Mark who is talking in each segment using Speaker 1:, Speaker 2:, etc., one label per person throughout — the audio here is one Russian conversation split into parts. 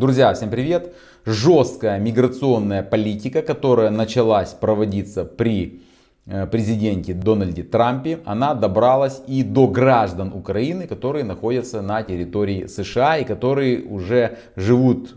Speaker 1: Друзья, всем привет! Жесткая миграционная политика, которая началась проводиться при президенте Дональде Трампе, она добралась и до граждан Украины, которые находятся на территории США и которые уже живут,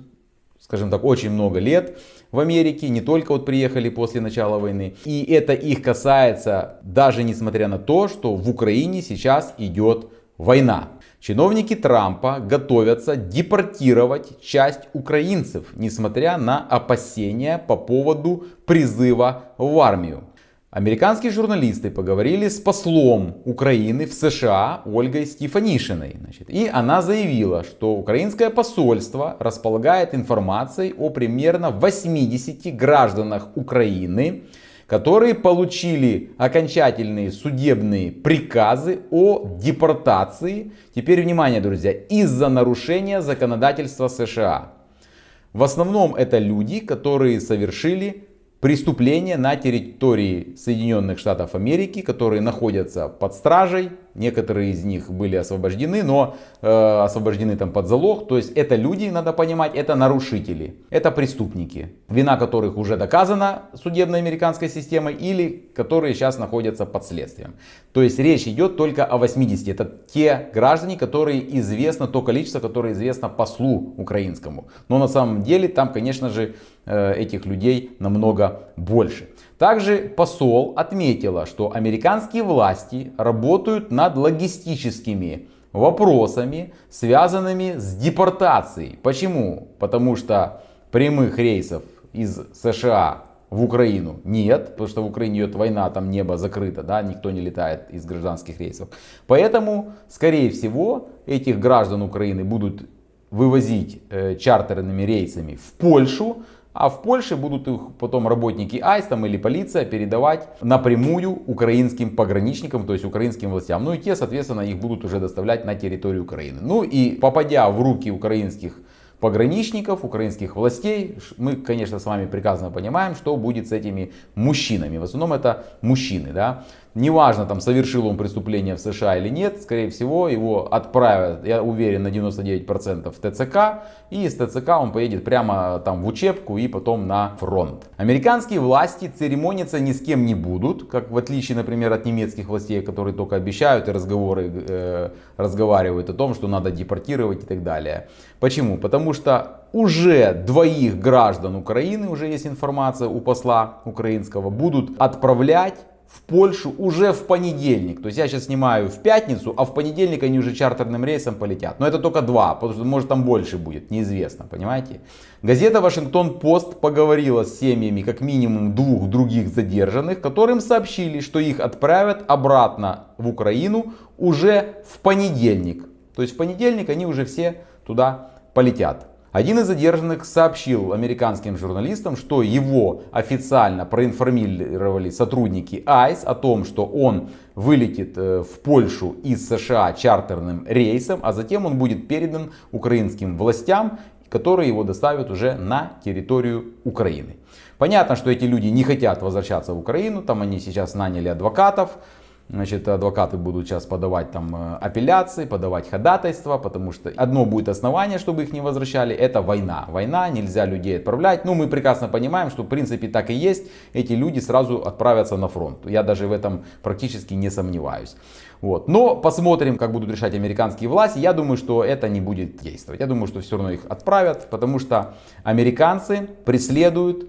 Speaker 1: скажем так, очень много лет в Америке, не только вот приехали после начала войны. И это их касается даже несмотря на то, что в Украине сейчас идет война. Чиновники Трампа готовятся депортировать часть украинцев, несмотря на опасения по поводу призыва в армию. Американские журналисты поговорили с послом Украины в США Ольгой Стефанишиной. И она заявила, что украинское посольство располагает информацией о примерно 80 гражданах Украины, которые получили окончательные судебные приказы о депортации. Теперь внимание, друзья, из-за нарушения законодательства США. В основном это люди, которые совершили преступления на территории Соединенных Штатов Америки, которые находятся под стражей. Некоторые из них были освобождены, но освобождены там под залог. То есть это люди, надо понимать, это нарушители, это преступники, вина которых уже доказана судебной американской системой или которые сейчас находятся под следствием. То есть речь идет только о 80. Это те граждане, которые известно, то количество, которое известно послу украинскому. Но на самом деле там, конечно же, этих людей намного больше. Также посол отметила, что американские власти работают над логистическими вопросами, связанными с депортацией. Почему? Потому что прямых рейсов из США в Украину нет, потому что в Украине идет война, там небо закрыто, да, никто не летает из гражданских рейсов. Поэтому, скорее всего, этих граждан Украины будут вывозить чартерными рейсами в Польшу. А в Польше будут их потом работники АЙС там, или полиция передавать напрямую украинским пограничникам, то есть украинским властям. Ну и те, соответственно, их будут уже доставлять на территорию Украины. Ну и попадя в руки украинских пограничников, украинских властей, мы, конечно, с вами прекрасно понимаем, что будет с этими мужчинами. В основном это мужчины, да. Неважно, там, совершил он преступление в США или нет, скорее всего, его отправят, я уверен, на 99% в ТЦК. И из ТЦК он поедет прямо там в учебку и потом на фронт. Американские власти церемониться ни с кем не будут, как в отличие, например, от немецких властей, которые только обещают и разговаривают о том, что надо депортировать и так далее. Почему? Потому что уже двоих граждан Украины, уже есть информация у посла украинского, будут отправлять в Польшу уже в понедельник. То есть я сейчас снимаю в пятницу, а в понедельник они уже чартерным рейсом полетят. Но это только два, потому что может там больше будет, неизвестно, понимаете. Газета Вашингтон-Пост поговорила с семьями как минимум двух других задержанных, которым сообщили, что их отправят обратно в Украину уже в понедельник. То есть в понедельник они уже все туда полетят. Один из задержанных сообщил американским журналистам, что его официально проинформировали сотрудники АЙС о том, что он вылетит в Польшу из США чартерным рейсом, а затем он будет передан украинским властям, которые его доставят уже на территорию Украины. Понятно, что эти люди не хотят возвращаться в Украину, там они сейчас наняли адвокатов. Значит, адвокаты будут сейчас подавать там апелляции, подавать ходатайства, потому что одно будет основание, чтобы их не возвращали, это война. Война, нельзя людей отправлять. Ну, мы прекрасно понимаем, что в принципе так и есть. Эти люди сразу отправятся на фронт. Я даже в этом практически не сомневаюсь. Вот. Но посмотрим, как будут решать американские власти. Я думаю, что это не будет действовать. Я думаю, что все равно их отправят, потому что американцы преследуют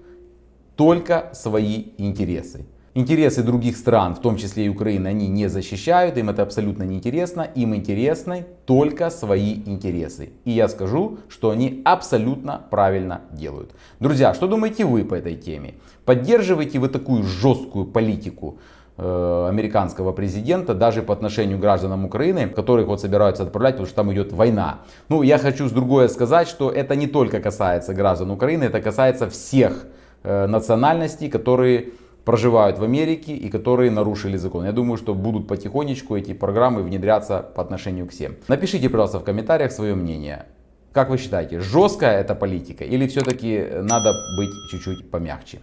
Speaker 1: только свои интересы. Интересы других стран, в том числе и Украины, они не защищают, им это абсолютно не интересно. Им интересны только свои интересы. И я скажу, что они абсолютно правильно делают. Друзья, что думаете вы по этой теме? Поддерживаете вы такую жесткую политику американского президента даже по отношению к гражданам Украины, которых вот собираются отправлять, потому что там идет война? Ну, я хочу с другое сказать, что это не только касается граждан Украины, это касается всех национальностей, которые проживают в Америке и которые нарушили закон. Я думаю, что будут потихонечку эти программы внедряться по отношению к всем. Напишите, пожалуйста, в комментариях свое мнение. Как вы считаете, жесткая эта политика или все-таки надо быть чуть-чуть помягче?